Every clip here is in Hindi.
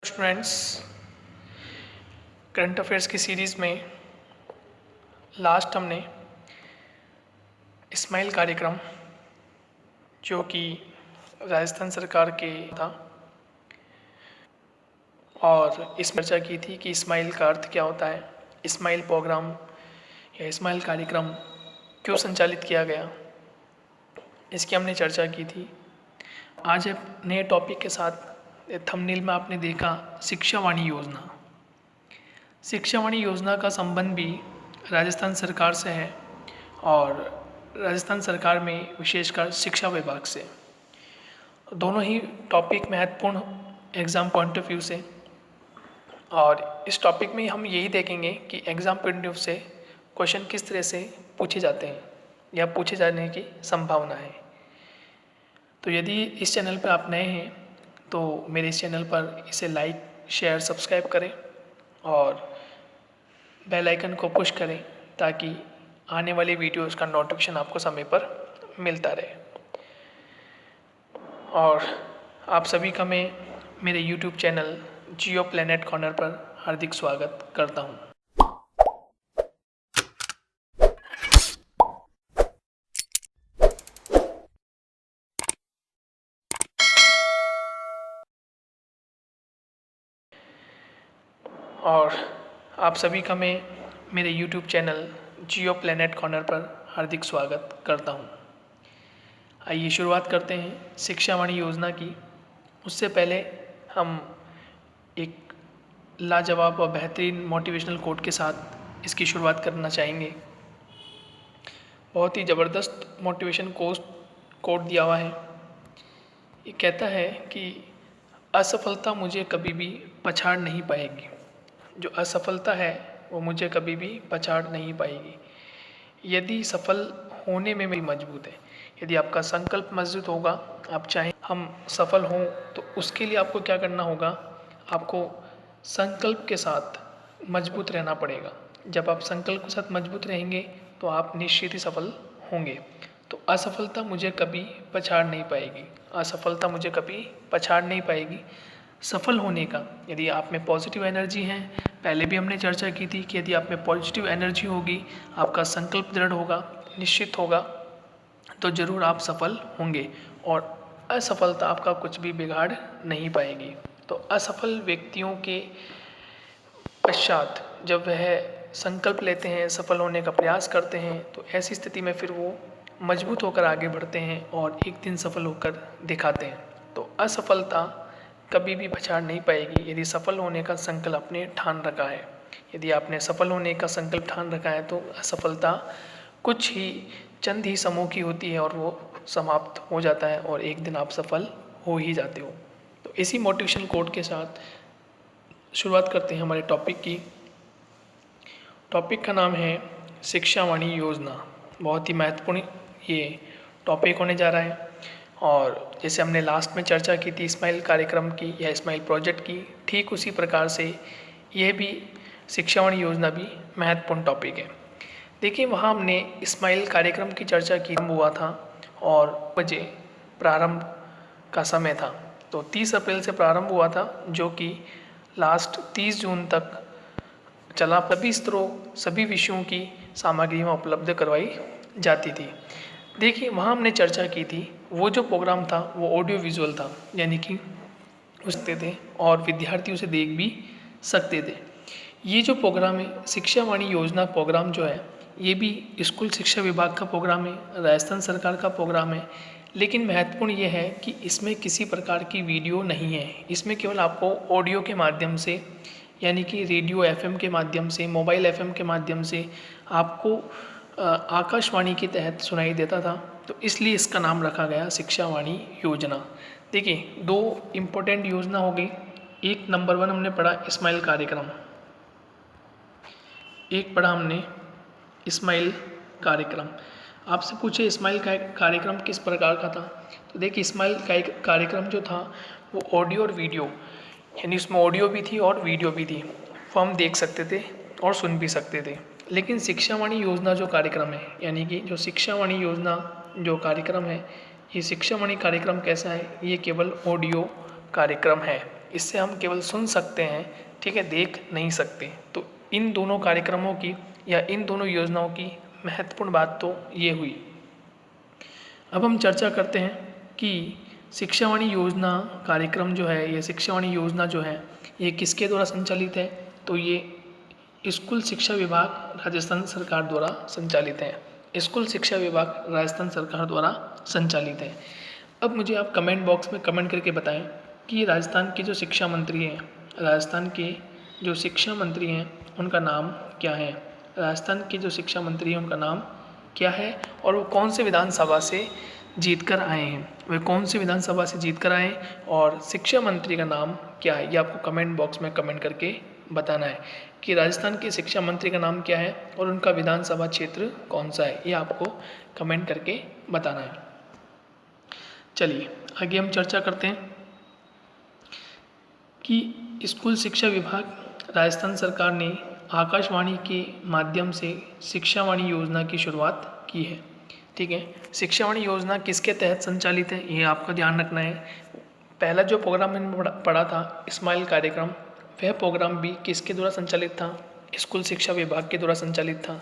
स्टूडेंट्स, करंट अफेयर्स की सीरीज़ में लास्ट हमने इस्माइल कार्यक्रम जो कि राजस्थान सरकार के था और इस चर्चा की थी कि इस्माइल का अर्थ क्या होता है, इस्माइल प्रोग्राम या इस्माइल कार्यक्रम क्यों संचालित किया गया, इसकी हमने चर्चा की थी। आज एक नए टॉपिक के साथ थंबनेल में आपने देखा शिक्षावाणी योजना। शिक्षावाणी योजना का संबंध भी राजस्थान सरकार से है और राजस्थान सरकार में विशेषकर शिक्षा विभाग से। दोनों ही टॉपिक महत्वपूर्ण एग्ज़ाम पॉइंट ऑफ व्यू से, और इस टॉपिक में हम यही देखेंगे कि एग्ज़ाम पॉइंट ऑफ व्यू से क्वेश्चन किस तरह से पूछे जाते हैं या पूछे जाने की संभावना है। तो यदि इस चैनल पर आप नए हैं तो मेरे इस चैनल पर इसे लाइक, शेयर, सब्सक्राइब करें और बेल आइकन को पुश करें ताकि आने वाली वीडियोज़ का नोटिफिकेशन आपको समय पर मिलता रहे। और आप सभी का मैं मेरे YouTube चैनल जियो प्लेनेट कॉर्नर पर हार्दिक स्वागत करता हूँ। और आप सभी का मैं मेरे YouTube चैनल जियो प्लेनेट कॉर्नर पर हार्दिक स्वागत करता हूँ। आइए शुरुआत करते हैं शिक्षावाणी योजना की। उससे पहले हम एक लाजवाब और बेहतरीन मोटिवेशनल कोट के साथ इसकी शुरुआत करना चाहेंगे। बहुत ही ज़बरदस्त मोटिवेशन कोट दिया हुआ है। ये कहता है कि असफलता मुझे कभी भी पछाड़ नहीं पाएगी। जो असफलता है वो मुझे कभी भी पछाड़ नहीं पाएगी यदि सफल होने में मेरी मजबूत है। यदि आपका संकल्प मजबूत होगा, आप चाहें हम सफल हों, तो उसके लिए आपको क्या करना होगा, आपको संकल्प के साथ मजबूत रहना पड़ेगा। जब आप संकल्प के साथ मजबूत रहेंगे तो आप निश्चित ही सफल होंगे। तो असफलता मुझे कभी पछाड़ नहीं पाएगी, असफलता मुझे कभी पछाड़ नहीं पाएगी। सफल होने का, यदि आप में पॉजिटिव एनर्जी है, पहले भी हमने चर्चा की थी कि यदि आप में पॉजिटिव एनर्जी होगी, आपका संकल्प दृढ़ होगा, निश्चित होगा, तो ज़रूर आप सफल होंगे और असफलता आपका कुछ भी बिगाड़ नहीं पाएगी। तो असफल व्यक्तियों के पश्चात जब वह संकल्प लेते हैं, सफल होने का प्रयास करते हैं, तो ऐसी स्थिति में फिर वो मजबूत होकर आगे बढ़ते हैं और एक दिन सफल होकर दिखाते हैं। तो असफलता कभी भी पछाड़ नहीं पाएगी यदि सफल होने का संकल्प आपने ठान रखा है। यदि आपने सफल होने का संकल्प ठान रखा है तो असफलता कुछ ही चंद ही समूह की होती है और वो समाप्त हो जाता है और एक दिन आप सफल हो ही जाते हो। तो इसी मोटिवेशन कोट के साथ शुरुआत करते हैं हमारे टॉपिक की। टॉपिक का नाम है शिक्षावाणी योजना। बहुत ही महत्वपूर्ण ये टॉपिक होने जा रहा है और जैसे हमने लास्ट में चर्चा की थी इस्माइल कार्यक्रम की या इस्माइल प्रोजेक्ट की, ठीक उसी प्रकार से यह भी शिक्षावाणी योजना भी महत्वपूर्ण टॉपिक है। देखिए, वहाँ हमने इस्माइल कार्यक्रम की चर्चा की हुआ था और बजे प्रारंभ का समय था। तो 30 अप्रैल से प्रारंभ हुआ था जो कि लास्ट 30 जून तक चला। सभी स्तरों, सभी विषयों की सामग्री वहाँ उपलब्ध करवाई जाती थी। देखिए, वहाँ हमने चर्चा की थी वो जो प्रोग्राम था वो ऑडियो विजुअल था, यानी कि उसते थे और विद्यार्थी उसे देख भी सकते थे। ये जो प्रोग्राम है शिक्षावाणी योजना प्रोग्राम जो है, ये भी स्कूल शिक्षा विभाग का प्रोग्राम है, राजस्थान सरकार का प्रोग्राम है। लेकिन महत्वपूर्ण ये है कि इसमें किसी प्रकार की वीडियो नहीं है। इसमें केवल आपको ऑडियो के माध्यम से, यानी कि रेडियो FM के माध्यम से, मोबाइल FM के माध्यम से आपको आकाशवाणी के तहत सुनाई देता था। तो इसलिए इसका नाम रखा गया शिक्षावाणी योजना। देखिए, दो इम्पोर्टेंट योजना हो गई। एक नंबर 1 हमने पढ़ा इस्माइल कार्यक्रम, एक पढ़ा हमने इस्माइल कार्यक्रम। आपसे पूछे इस्माइल कार्यक्रम किस प्रकार का था, तो देखिए इस्माइल कार्यक्रम जो था वो ऑडियो और वीडियो, यानी उसमें ऑडियो भी थी और वीडियो भी थी, वो हम देख सकते थे और सुन भी सकते थे। लेकिन शिक्षावाणी योजना जो कार्यक्रम है, यानी कि जो शिक्षावाणी योजना जो कार्यक्रम है, ये शिक्षावाणी कार्यक्रम कैसा है, ये केवल ऑडियो कार्यक्रम है। इससे हम केवल सुन सकते हैं, ठीक है, देख नहीं सकते। तो इन दोनों कार्यक्रमों की या इन दोनों योजनाओं की महत्वपूर्ण बात तो ये हुई। अब हम चर्चा करते हैं कि शिक्षावाणी योजना कार्यक्रम जो है, ये शिक्षावाणी योजना जो है ये किसके द्वारा संचालित है, तो ये स्कूल शिक्षा विभाग राजस्थान सरकार द्वारा संचालित है। स्कूल शिक्षा विभाग राजस्थान सरकार द्वारा संचालित है। अब मुझे आप कमेंट बॉक्स में कमेंट करके बताएं कि राजस्थान के जो शिक्षा मंत्री हैं, राजस्थान के जो शिक्षा मंत्री हैं उनका नाम क्या है, राजस्थान के जो शिक्षा मंत्री हैं उनका नाम क्या है, और वो कौन से विधानसभा से जीत कर आए हैं, वे कौन सी विधानसभा से जीत कर आए हैं और शिक्षा मंत्री का नाम क्या है। ये आपको कमेंट बॉक्स में कमेंट करके बताना है कि राजस्थान के शिक्षा मंत्री का नाम क्या है और उनका विधानसभा क्षेत्र कौन सा है, ये आपको कमेंट करके बताना है। चलिए आगे हम चर्चा करते हैं कि स्कूल शिक्षा विभाग राजस्थान सरकार ने आकाशवाणी के माध्यम से शिक्षावाणी योजना की शुरुआत की है। ठीक है, शिक्षावाणी योजना किसके तहत संचालित है, ये आपको ध्यान रखना है। पहला जो प्रोग्राम मैंने पढ़ा था स्माइल कार्यक्रम, वह प्रोग्राम भी किसके द्वारा संचालित था, स्कूल शिक्षा विभाग के द्वारा संचालित था।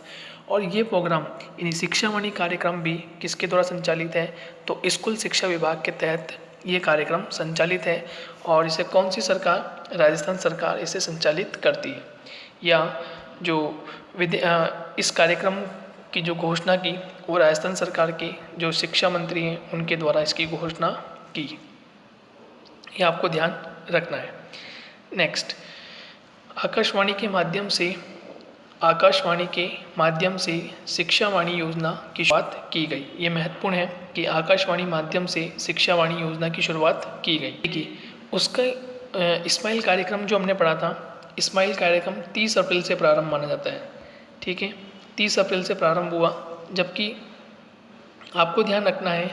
और ये प्रोग्राम यानी शिक्षावाणी कार्यक्रम भी किसके द्वारा संचालित है, तो स्कूल शिक्षा विभाग के तहत ये कार्यक्रम संचालित है। और इसे कौन सी सरकार, राजस्थान सरकार इसे संचालित करती है। या जो इस कार्यक्रम की जो घोषणा की वो राजस्थान सरकार के जो शिक्षा मंत्री हैं उनके द्वारा इसकी घोषणा की, ये आपको ध्यान रखना है। नेक्स्ट, आकाशवाणी के माध्यम से शिक्षावाणी योजना की शुरुआत की गई। ये महत्वपूर्ण है कि आकाशवाणी माध्यम से शिक्षावाणी योजना की शुरुआत की गई। देखिए उसका स्माइल कार्यक्रम जो हमने पढ़ा था, स्माइल कार्यक्रम 30 अप्रैल से प्रारंभ माना जाता है। ठीक है, 30 अप्रैल से प्रारंभ हुआ, जबकि आपको ध्यान रखना है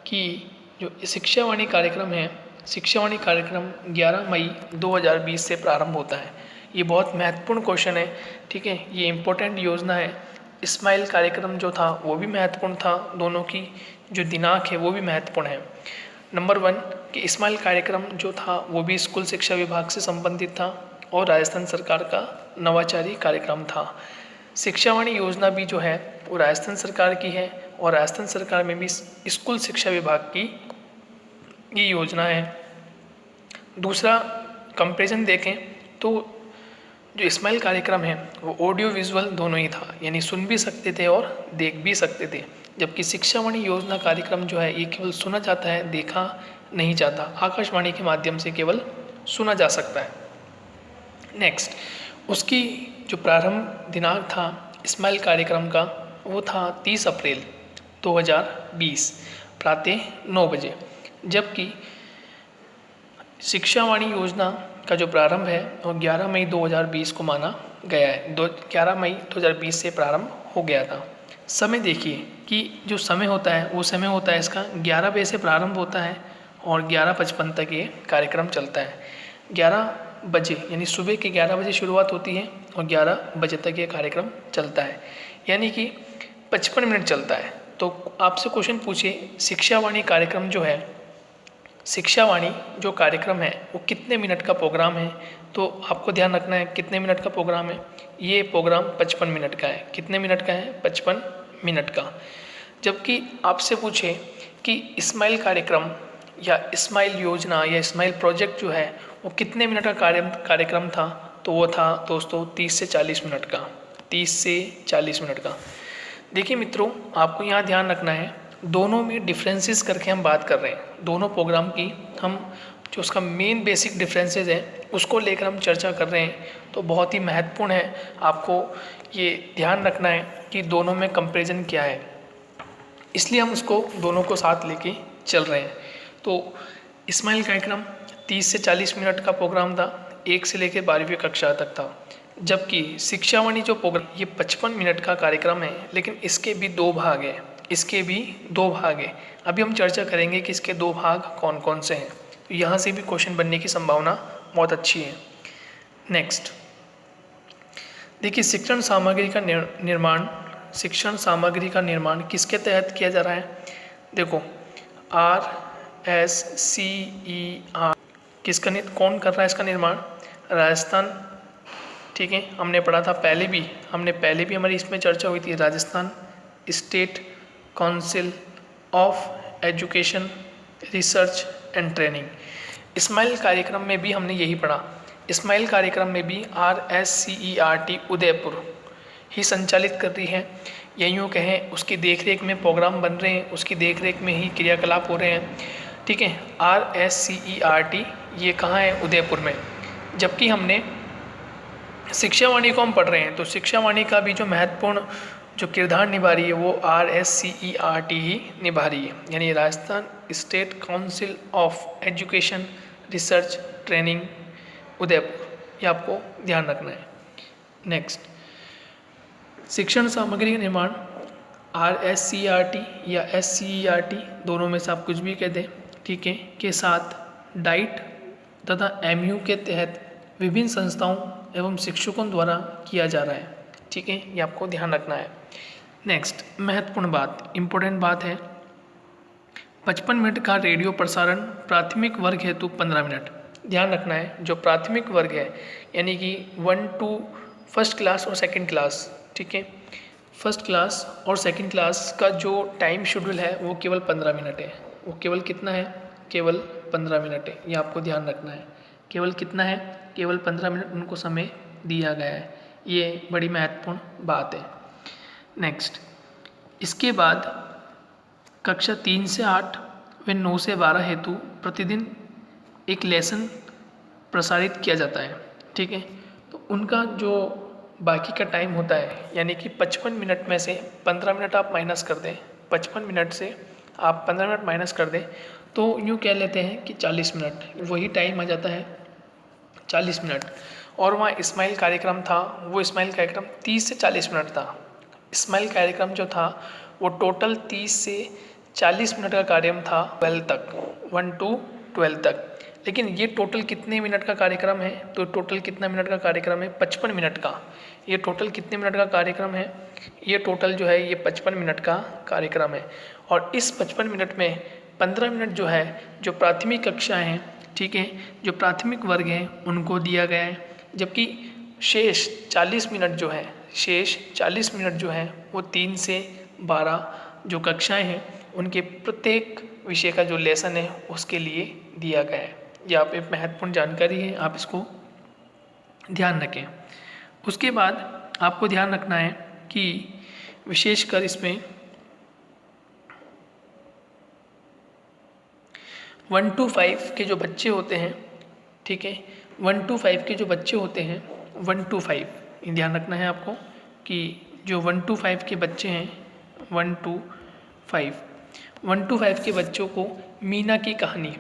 कि जो शिक्षावाणी कार्यक्रम है, शिक्षावाणी कार्यक्रम 11 मई 2020 से प्रारंभ होता है। ये बहुत महत्वपूर्ण क्वेश्चन है। ठीक है, ये इम्पोर्टेंट योजना है। स्माइल कार्यक्रम जो था वो भी महत्वपूर्ण था, दोनों की जो दिनांक है वो भी महत्वपूर्ण है। नंबर 1 कि स्माइल कार्यक्रम जो था वो भी स्कूल शिक्षा विभाग से संबंधित था और राजस्थान सरकार का नवाचारी कार्यक्रम था। शिक्षावाणी योजना भी जो है वो राजस्थान सरकार की है और राजस्थान सरकार में भी स्कूल शिक्षा विभाग की ये योजना है। दूसरा कंपैरिजन देखें तो जो स्माइल कार्यक्रम है वो ऑडियो विजुअल दोनों ही था, यानी सुन भी सकते थे और देख भी सकते थे, जबकि शिक्षावाणी योजना कार्यक्रम जो है ये केवल सुना जाता है, देखा नहीं जाता। आकाशवाणी के माध्यम से केवल सुना जा सकता है। नेक्स्ट, उसकी जो प्रारंभ दिनांक था स्माइल कार्यक्रम का वो था 30 अप्रैल 2020 प्रातः 9 बजे, जबकि शिक्षावाणी योजना का जो प्रारंभ है वो 11 मई 2020 को माना गया है। 11 मई 2020 से प्रारंभ हो गया था। समय देखिए कि जो समय होता है वो समय होता है इसका 11 बजे से प्रारंभ होता है और 11:55 तक ये कार्यक्रम चलता है। 11 बजे यानी सुबह के 11 बजे शुरुआत होती है और 11 बजे तक ये कार्यक्रम चलता है, यानी कि 55 मिनट चलता है। तो आपसे क्वेश्चन पूछे शिक्षावाणी कार्यक्रम जो है, शिक्षावाणी जो कार्यक्रम है वो कितने मिनट का प्रोग्राम है, तो आपको ध्यान रखना है कितने मिनट का प्रोग्राम है। ये प्रोग्राम 55 मिनट का है। कितने मिनट का है? 55 मिनट का। जबकि आपसे पूछे कि स्माइल कार्यक्रम या स्माइल योजना या स्माइल प्रोजेक्ट जो है वो कितने मिनट का कार्यक्रम था, तो वो था दोस्तों 30 से 40 मिनट का। 30 से 40 मिनट का। देखिए मित्रों, आपको यहाँ ध्यान रखना है, दोनों में डिफरेंसेस करके हम बात कर रहे हैं। दोनों प्रोग्राम की हम जो उसका मेन बेसिक डिफरेंसेस है उसको लेकर हम चर्चा कर रहे हैं, तो बहुत ही महत्वपूर्ण है। आपको ये ध्यान रखना है कि दोनों में कंपैरिजन क्या है, इसलिए हम उसको दोनों को साथ लेके चल रहे हैं। तो स्माइल कार्यक्रम 30 से 40 मिनट का प्रोग्राम था, 1 से लेकर 12वीं कक्षा तक था। जबकि शिक्षावाणी जो प्रोग्राम ये 55 मिनट का कार्यक्रम है, लेकिन इसके भी 2 भाग हैं। इसके भी 2 भाग हैं। अभी हम चर्चा करेंगे कि इसके 2 भाग कौन कौन से हैं। तो यहाँ से भी क्वेश्चन बनने की संभावना बहुत अच्छी है। नेक्स्ट देखिए, शिक्षण सामग्री का निर्माण किसके तहत किया जा रहा है। देखो RSCER कौन कर रहा है इसका निर्माण? राजस्थान, ठीक है, हमने पढ़ा था पहले भी हमारी इसमें चर्चा हुई थी, Rajasthan state council of education research and training. Smile कार्यक्रम में भी हमने यही पढ़ा। स्माइल कार्यक्रम में भी RSCERT उदयपुर ही संचालित कर रही है, या यूँ कहें उसकी देखरेख में प्रोग्राम बन रहे हैं, उसकी देखरेख में ही क्रियाकलाप हो रहे हैं, ठीक है। RSCERT ये कहाँ है? उदयपुर में। जबकि हमने शिक्षावाणी को हम पढ़ रहे हैं, तो शिक्षावाणी का भी जो महत्वपूर्ण जो किरदार निभा रही है वो RSCERT ही निभा रही है, यानी Rajasthan state council of education research training Udaipur, ये आपको ध्यान रखना है। नेक्स्ट, शिक्षण सामग्री का निर्माण RSCERT या SCERT दोनों में से आप कुछ भी कह दें, ठीक है, के साथ डाइट तथा MU के तहत विभिन्न संस्थाओं एवं शिक्षकों द्वारा किया जा रहा है, ठीक है, ये आपको ध्यान रखना है। नेक्स्ट, महत्वपूर्ण बात, इम्पोर्टेंट बात है, 55 मिनट का रेडियो प्रसारण प्राथमिक वर्ग हेतु 15 मिनट। ध्यान रखना है, जो प्राथमिक वर्ग है यानी कि 1 to फर्स्ट क्लास और सेकंड क्लास, ठीक है, फर्स्ट क्लास और सेकंड क्लास का जो टाइम शेड्यूल है वो केवल 15 मिनट है। वो केवल कितना है? केवल 15 मिनट है, ये आपको ध्यान रखना है। केवल कितना है? केवल 15 मिनट उनको समय दिया गया है, ये बड़ी महत्वपूर्ण बात है। नेक्स्ट, इसके बाद कक्षा 3 से 8 व 9 से 12 हेतु प्रतिदिन एक लेसन प्रसारित किया जाता है, ठीक है। तो उनका जो बाकी का टाइम होता है, यानी कि 55 मिनट में से 15 मिनट आप माइनस कर दें, 55 मिनट से आप 15 मिनट माइनस कर दें तो यूँ कह लेते हैं कि 40 मिनट, वही टाइम आ जाता है 40 मिनट। और वहाँ स्माइल कार्यक्रम था, वो स्माइल कार्यक्रम 30 से 40 मिनट था। स्माइल कार्यक्रम जो था वो टोटल 30 से 40 मिनट का कार्यक्रम था 12 तक, 1 to 12 तक। लेकिन ये टोटल कितने मिनट का कार्यक्रम है? तो टोटल कितना मिनट का कार्यक्रम है? 55 मिनट का। ये टोटल कितने मिनट का कार्यक्रम है? ये टोटल जो है ये 55 मिनट का कार्यक्रम है। और इस 55 मिनट में 15 मिनट जो है जो प्राथमिक कक्षाएँ हैं, ठीक है, जो प्राथमिक वर्ग हैं उनको दिया गया है, जबकि शेष 40 मिनट जो है वो 3 से 12 जो कक्षाएं हैं उनके प्रत्येक विषय का जो लेसन है उसके लिए दिया गया है। यह आप एक महत्वपूर्ण जानकारी है, आप इसको ध्यान रखें। उसके बाद आपको ध्यान रखना है कि विशेषकर इसमें 1 to 5 के जो बच्चे होते हैं, ठीक है, 1 to 5 के जो बच्चे होते हैं, 1 to 5 ध्यान रखना है आपको कि जो 1 to 5 के बच्चे हैं, 1 to 5 के बच्चों को मीना की कहानी,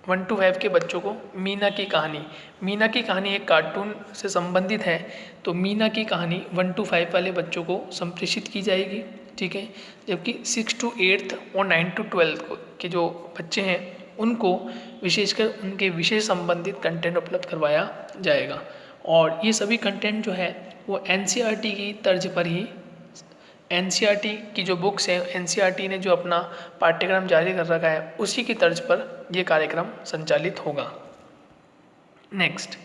1 to 5 के बच्चों को मीना की कहानी एक कार्टून से संबंधित है, तो मीना की कहानी 1 to 5 वाले बच्चों को संप्रेषित की जाएगी, ठीक है। जबकि 6 to 8 और 9 to 12 के जो बच्चे हैं उनको विशेषकर उनके विषय संबंधित कंटेंट उपलब्ध करवाया जाएगा। और ये सभी कंटेंट जो है वो NCERT की तर्ज पर ही, NCERT की जो बुक्स हैं, NCERT ने जो अपना पाठ्यक्रम जारी कर रखा है उसी की तर्ज पर यह कार्यक्रम संचालित होगा। नेक्स्ट,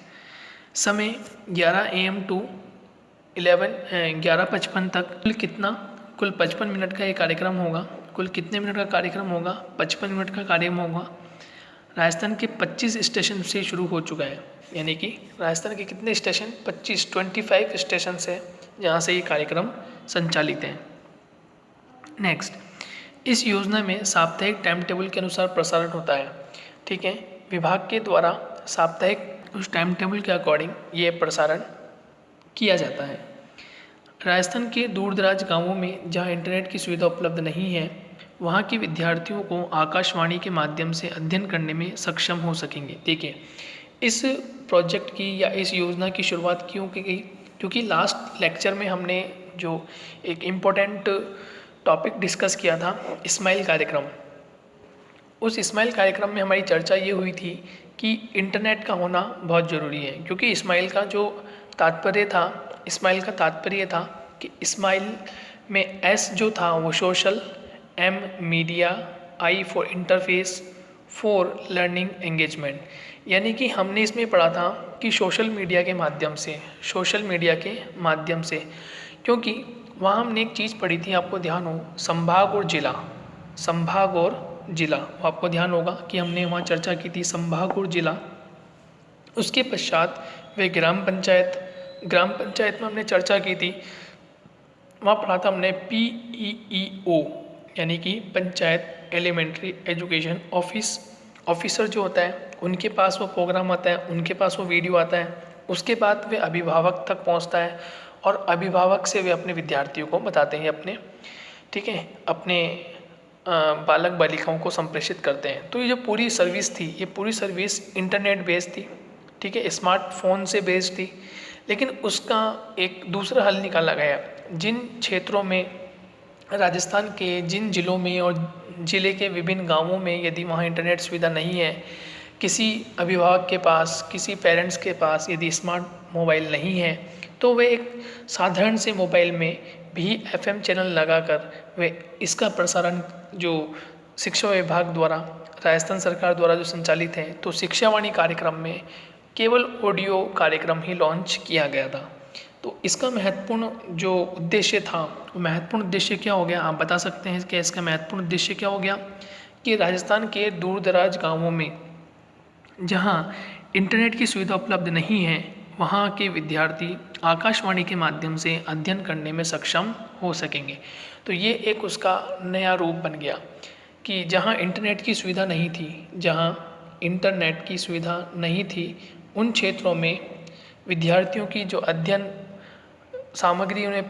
समय 11 AM to 11:55 तक कुल 55 मिनट का ये कार्यक्रम होगा। कुल कितने मिनट का कार्यक्रम होगा? 55 मिनट का कार्यक्रम होगा। राजस्थान के 25 स्टेशन से शुरू हो चुका है, यानी कि राजस्थान के कितने स्टेशन? 25 स्टेशन है जहाँ से ये कार्यक्रम संचालित हैं। नेक्स्ट, इस योजना में साप्ताहिक टाइम टेबल के अनुसार प्रसारण होता है, ठीक है। विभाग के द्वारा साप्ताहिक उस टाइम टेबल के अकॉर्डिंग ये प्रसारण किया जाता है। राजस्थान के दूर दराज गाँवों में जहाँ इंटरनेट की सुविधा उपलब्ध नहीं है वहाँ के विद्यार्थियों को आकाशवाणी के माध्यम से अध्ययन करने में सक्षम हो सकेंगे। देखिए, इस प्रोजेक्ट की या इस योजना की शुरुआत क्यों की गई? क्योंकि लास्ट लेक्चर में हमने जो एक इम्पोर्टेंट टॉपिक डिस्कस किया था, स्माइल कार्यक्रम, उस स्माइल कार्यक्रम में हमारी चर्चा ये हुई थी कि इंटरनेट का होना बहुत ज़रूरी है। क्योंकि स्माइल का जो तात्पर्य था, स्माइल का तात्पर्य था कि स्माइल में S जो था वो social, M media, I for interface, 4 learning engagement, यानी कि हमने इसमें पढ़ा था कि सोशल मीडिया के माध्यम से, क्योंकि वहाँ हमने एक चीज़ पढ़ी थी, आपको ध्यान हो, संभाग और जिला, आपको ध्यान होगा कि हमने वहाँ चर्चा की थी संभाग और जिला। उसके पश्चात वे ग्राम पंचायत में हमने चर्चा की थी, वहाँ पढ़ा था हमने PEEO, यानी कि पंचायत एलिमेंट्री एजुकेशन ऑफिसर जो होता है उनके पास वो प्रोग्राम आता है, उनके पास वो वीडियो आता है। उसके बाद वे अभिभावक तक पहुँचता है और अभिभावक से वे अपने विद्यार्थियों को बताते हैं अपने बालक बालिकाओं को संप्रेषित करते हैं। तो ये जो पूरी सर्विस थी, ये पूरी सर्विस इंटरनेट बेस्ड थी, ठीक है, स्मार्टफोन से बेस्ड थी। लेकिन उसका एक दूसरा हल निकाला गया। जिन क्षेत्रों में, राजस्थान के जिन जिलों में और ज़िले के विभिन्न गांवों में यदि वहाँ इंटरनेट सुविधा नहीं है, किसी अभिभावक के पास, किसी पेरेंट्स के पास यदि स्मार्ट मोबाइल नहीं है, तो वे एक साधारण से मोबाइल में भी FM चैनल लगाकर वे इसका प्रसारण जो शिक्षा विभाग द्वारा, राजस्थान सरकार द्वारा जो संचालित है, तो शिक्षावाणी कार्यक्रम में केवल ऑडियो कार्यक्रम ही लॉन्च किया गया था। तो इसका महत्वपूर्ण जो उद्देश्य था, वो महत्वपूर्ण उद्देश्य क्या हो गया, आप बता सकते हैं कि इसका महत्वपूर्ण उद्देश्य क्या हो गया, कि राजस्थान के दूर दराज गाँवों में जहाँ इंटरनेट की सुविधा उपलब्ध नहीं है, वहाँ के विद्यार्थी आकाशवाणी के माध्यम से अध्ययन करने में सक्षम हो सकेंगे। तो ये एक उसका नया रूप बन गया कि जहाँ इंटरनेट की सुविधा नहीं थी, उन क्षेत्रों में विद्यार्थियों की जो अध्ययन सामग्री उन्हें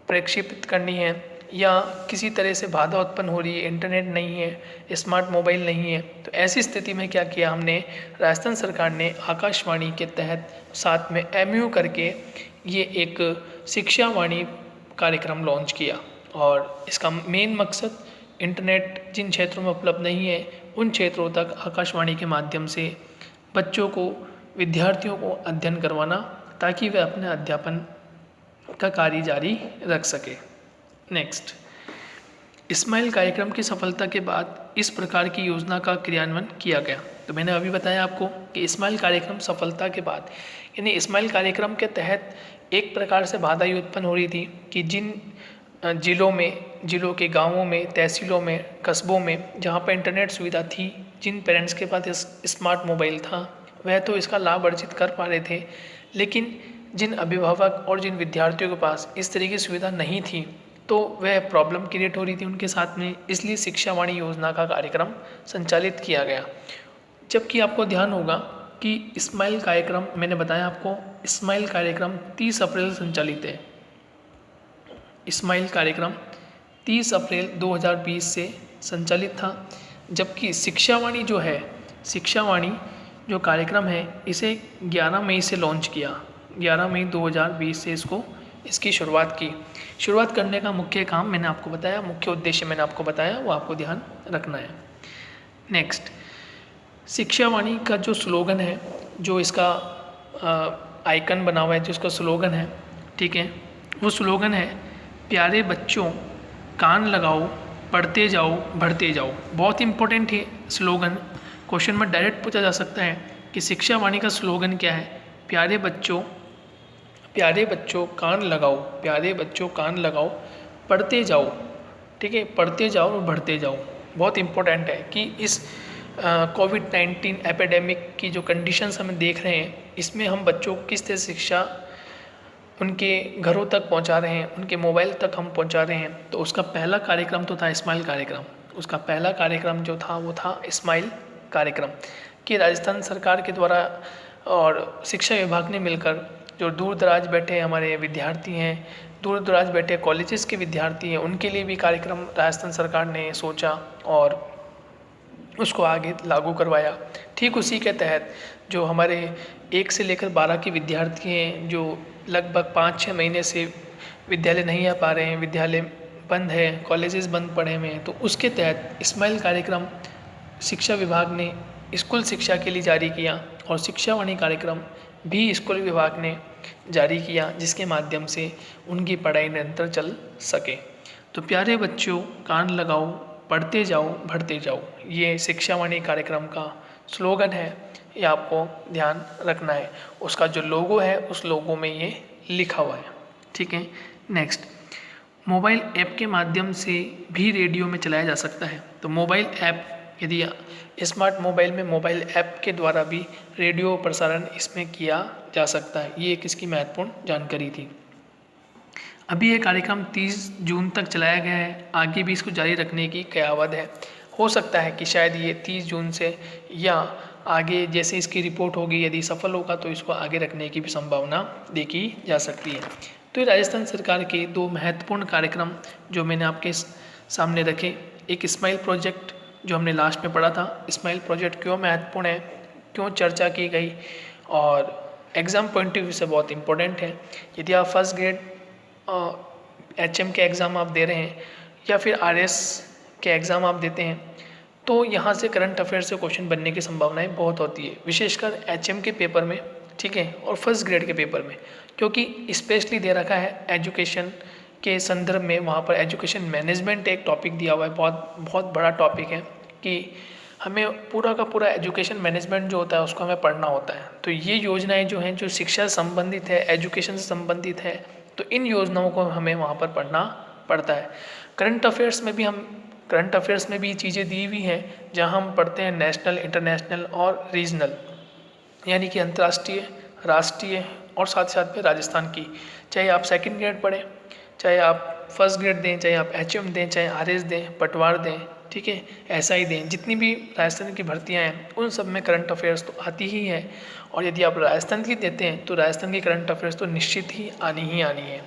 प्रक्षेपित करनी है या किसी तरह से बाधा उत्पन्न हो रही है, इंटरनेट नहीं है, स्मार्ट मोबाइल नहीं है, तो ऐसी स्थिति में क्या किया हमने, राजस्थान सरकार ने आकाशवाणी के तहत साथ में MU करके ये एक शिक्षावाणी कार्यक्रम लॉन्च किया। और इसका मेन मकसद इंटरनेट जिन क्षेत्रों में उपलब्ध नहीं है, उन क्षेत्रों तक आकाशवाणी के माध्यम से बच्चों को, विद्यार्थियों को अध्ययन करवाना, ताकि वे अपने अध्यापन का कार्य जारी रख सके। नेक्स्ट, इस्माइल कार्यक्रम की सफलता के बाद इस प्रकार की योजना का क्रियान्वयन किया गया। तो मैंने अभी बताया आपको कि इस्माइल कार्यक्रम सफलता के बाद, यानी इस्माइल कार्यक्रम के तहत एक प्रकार से बाधा ये उत्पन्न हो रही थी कि जिन जिलों के गांवों में, तहसीलों में, कस्बों में जहां पर इंटरनेट सुविधा थी, जिन पेरेंट्स के पास स्मार्ट मोबाइल था, वह तो इसका लाभ अर्जित कर पा रहे थे, लेकिन जिन अभिभावक और जिन विद्यार्थियों के पास इस तरह की सुविधा नहीं थी, तो वह प्रॉब्लम क्रिएट हो रही थी उनके साथ में। इसलिए शिक्षावाणी योजना का कार्यक्रम संचालित किया गया। जबकि आपको ध्यान होगा कि इस्माइल कार्यक्रम, मैंने बताया आपको, इस्माइल कार्यक्रम 30 अप्रैल संचालित है। इस्माइल कार्यक्रम 30 अप्रैल 2020 से संचालित था, जबकि शिक्षावाणी जो कार्यक्रम है, इसे 11 मई से लॉन्च किया। 11 मई 2020 से इसकी शुरुआत करने का मुख्य काम मैंने आपको बताया, मुख्य उद्देश्य मैंने आपको बताया, वो आपको ध्यान रखना है। नेक्स्ट, शिक्षावाणी का जो स्लोगन है, जो इसका आइकन बना हुआ है, जो इसका स्लोगन है, ठीक है, वो स्लोगन है, प्यारे बच्चों कान लगाओ, पढ़ते जाओ, बढ़ते जाओ। बहुत इंपॉर्टेंट है स्लोगन, क्वेश्चन में डायरेक्ट पूछा जा सकता है कि शिक्षावाणी का स्लोगन क्या है। प्यारे बच्चों कान लगाओ, पढ़ते जाओ, ठीक है, पढ़ते जाओ और बढ़ते जाओ। बहुत इम्पोर्टेंट है कि इस कोविड-19 एपिडेमिक की जो कंडीशंस हम देख रहे हैं, इसमें हम बच्चों को किस तरह से शिक्षा उनके घरों तक पहुंचा रहे हैं, उनके मोबाइल तक हम पहुंचा रहे हैं। तो उसका पहला कार्यक्रम तो था इस्माइल कार्यक्रम। उसका पहला कार्यक्रम जो था वो था इस्माइल कार्यक्रम, कि राजस्थान सरकार के द्वारा और शिक्षा विभाग ने मिलकर जो दूर दराज बैठे हमारे विद्यार्थी हैं, दूर दराज बैठे कॉलेजेस के विद्यार्थी हैं, उनके लिए भी कार्यक्रम राजस्थान सरकार ने सोचा और उसको आगे लागू करवाया। ठीक उसी के तहत जो हमारे 1 से लेकर 12 के विद्यार्थी हैं, जो लगभग 5-6 महीने से विद्यालय नहीं आ पा रहे हैं, विद्यालय बंद है, कॉलेजेस बंद पड़े हुए हैं, तो उसके तहत इस्माइल कार्यक्रम शिक्षा विभाग ने स्कूल शिक्षा के लिए जारी किया और शिक्षावाणी कार्यक्रम भी स्कूल विभाग ने जारी किया, जिसके माध्यम से उनकी पढ़ाई निरंतर चल सके। तो प्यारे बच्चों कान लगाओ, पढ़ते जाओ, बढ़ते जाओ, ये शिक्षावाणी कार्यक्रम का स्लोगन है, ये आपको ध्यान रखना है। उसका जो लोगो है उस लोगो में ये लिखा हुआ है, ठीक है। नेक्स्ट, मोबाइल ऐप के माध्यम से भी रेडियो में चलाया जा सकता है। तो मोबाइल ऐप, यदि स्मार्ट मोबाइल में मोबाइल ऐप के द्वारा भी रेडियो प्रसारण इसमें किया जा सकता है। ये एक इसकी महत्वपूर्ण जानकारी थी। अभी ये कार्यक्रम 30 जून तक चलाया गया है, आगे भी इसको जारी रखने की कयावत है। हो सकता है कि शायद ये 30 जून से या आगे जैसे इसकी रिपोर्ट होगी, यदि सफल होगा तो इसको आगे रखने की भी संभावना देखी जा सकती है। तो ये राजस्थान सरकार के दो महत्वपूर्ण कार्यक्रम जो मैंने आपके सामने रखे, एक स्माइल प्रोजेक्ट जो हमने लास्ट में पढ़ा था, स्माइल प्रोजेक्ट क्यों महत्वपूर्ण है, क्यों चर्चा की गई, और एग्ज़ाम पॉइंट ऑफ व्यू से बहुत इंपॉर्टेंट है। यदि आप फर्स्ट ग्रेड HM के एग्ज़ाम आप दे रहे हैं या फिर RS के एग्ज़ाम आप देते हैं, तो यहाँ से करंट अफेयर से क्वेश्चन बनने की संभावनाएं बहुत होती है, विशेषकर HM के पेपर में, ठीक है, और फर्स्ट ग्रेड के पेपर में, क्योंकि स्पेशली दे रखा है एजुकेशन के संदर्भ में। वहाँ पर एजुकेशन मैनेजमेंट एक टॉपिक दिया हुआ है, बहुत बहुत बड़ा टॉपिक है कि हमें पूरा का पूरा एजुकेशन मैनेजमेंट जो होता है उसको हमें पढ़ना होता है। तो ये योजनाएं जो हैं, जो शिक्षा से संबंधित है, एजुकेशन से संबंधित है, तो इन योजनाओं को हमें वहाँ पर पढ़ना पड़ता है। करंट अफेयर्स में भी चीज़ें दी हुई हैं जहाँ हम पढ़ते हैं नेशनल, इंटरनेशनल और रीजनल, यानी कि अंतर्राष्ट्रीय, राष्ट्रीय और साथ ही साथ में राजस्थान की। चाहे आप सेकंड ग्रेड पढ़ें, चाहे आप फर्स्ट ग्रेड दें, चाहे आप HM दें, चाहे RS दें, पटवार दें, ठीक है, SI दें, जितनी भी राजस्थान की भर्तियां हैं उन सब में करंट अफेयर्स तो आती ही है। और यदि आप राजस्थान की देते हैं तो राजस्थान की करंट अफेयर्स तो निश्चित ही आनी है।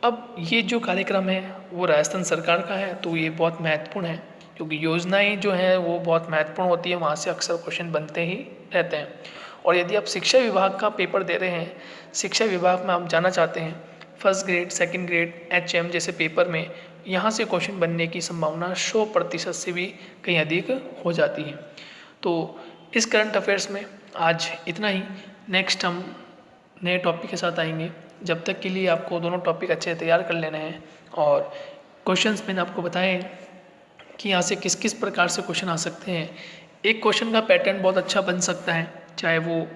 अब ये जो कार्यक्रम है वो राजस्थान सरकार का है, तो ये बहुत महत्वपूर्ण है, क्योंकि योजनाएं जो हैं वो बहुत महत्वपूर्ण होती है, वहाँ से अक्सर क्वेश्चन बनते ही रहते हैं। और यदि आप शिक्षा विभाग का पेपर दे रहे हैं, शिक्षा विभाग में आप जाना चाहते हैं, first grade, second grade, HM जैसे पेपर में, यहाँ से क्वेश्चन बनने की संभावना 100% से भी कहीं अधिक हो जाती है। तो इस करंट अफेयर्स में आज इतना ही। नेक्स्ट हम नए टॉपिक के साथ आएंगे। जब तक के लिए आपको दोनों टॉपिक अच्छे से तैयार कर लेने हैं, और क्वेश्चंस मैंने आपको बताए कि यहाँ से किस किस प्रकार से क्वेश्चन आ सकते हैं। एक क्वेश्चन का पैटर्न बहुत अच्छा बन सकता है, चाहे वो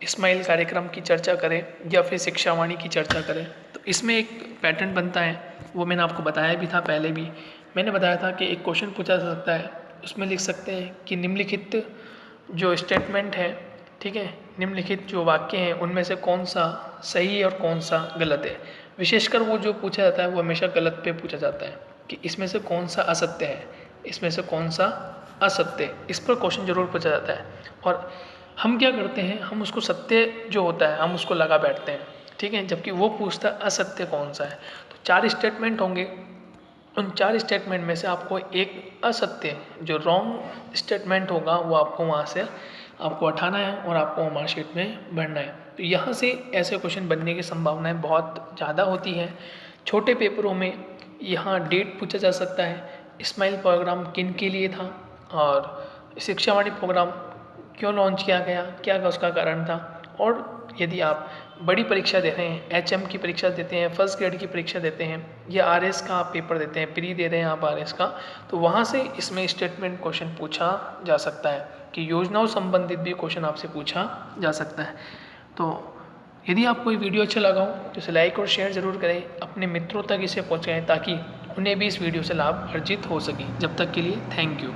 स्माइल कार्यक्रम की चर्चा करें या फिर शिक्षावाणी की चर्चा करें। तो इसमें एक पैटर्न बनता है, वो मैंने आपको बताया भी था, पहले भी मैंने बताया था कि एक क्वेश्चन पूछा जा सकता है, उसमें लिख सकते हैं कि निम्नलिखित जो स्टेटमेंट है, ठीक है, निम्नलिखित जो वाक्य हैं उनमें से कौन सा सही है और कौन सा गलत है। विशेषकर वो जो पूछा जाता है वो हमेशा गलत पे पूछा जाता है कि इसमें से कौन सा असत्य है, इसमें से कौन सा असत्य है, इस पर क्वेश्चन जरूर पूछा जाता है। और हम क्या करते हैं, हम उसको सत्य जो होता है हम उसको लगा बैठते हैं, ठीक है, जबकि वो पूछता है असत्य कौन सा है। तो 4 स्टेटमेंट होंगे, उन 4 स्टेटमेंट में से आपको एक असत्य, जो रॉन्ग स्टेटमेंट होगा, वो आपको वहाँ से आपको हटाना है और आपको मार्कशीट में भरना है। तो यहाँ से ऐसे क्वेश्चन बनने की संभावनाएं बहुत ज़्यादा होती हैं। छोटे पेपरों में यहाँ डेट पूछा जा सकता है, स्माइल प्रोग्राम किन के लिए था और शिक्षावाणी प्रोग्राम क्यों लॉन्च किया गया, क्या उसका कारण था। और यदि आप बड़ी परीक्षा दे रहे हैं, HM की परीक्षा देते हैं, फर्स्ट ग्रेड की परीक्षा देते हैं, या RS का आप पेपर देते हैं, प्री दे रहे हैं आप RS का, तो वहाँ से इसमें स्टेटमेंट क्वेश्चन पूछा जा सकता है कि योजनाओं संबंधित भी क्वेश्चन आपसे पूछा जा सकता है। तो यदि आपको ये वीडियो अच्छा लगा हो तो इसे लाइक और शेयर ज़रूर करें, अपने मित्रों तक इसे पहुँचाएँ ताकि उन्हें भी इस वीडियो से लाभ अर्जित हो सके। जब तक के लिए थैंक यू।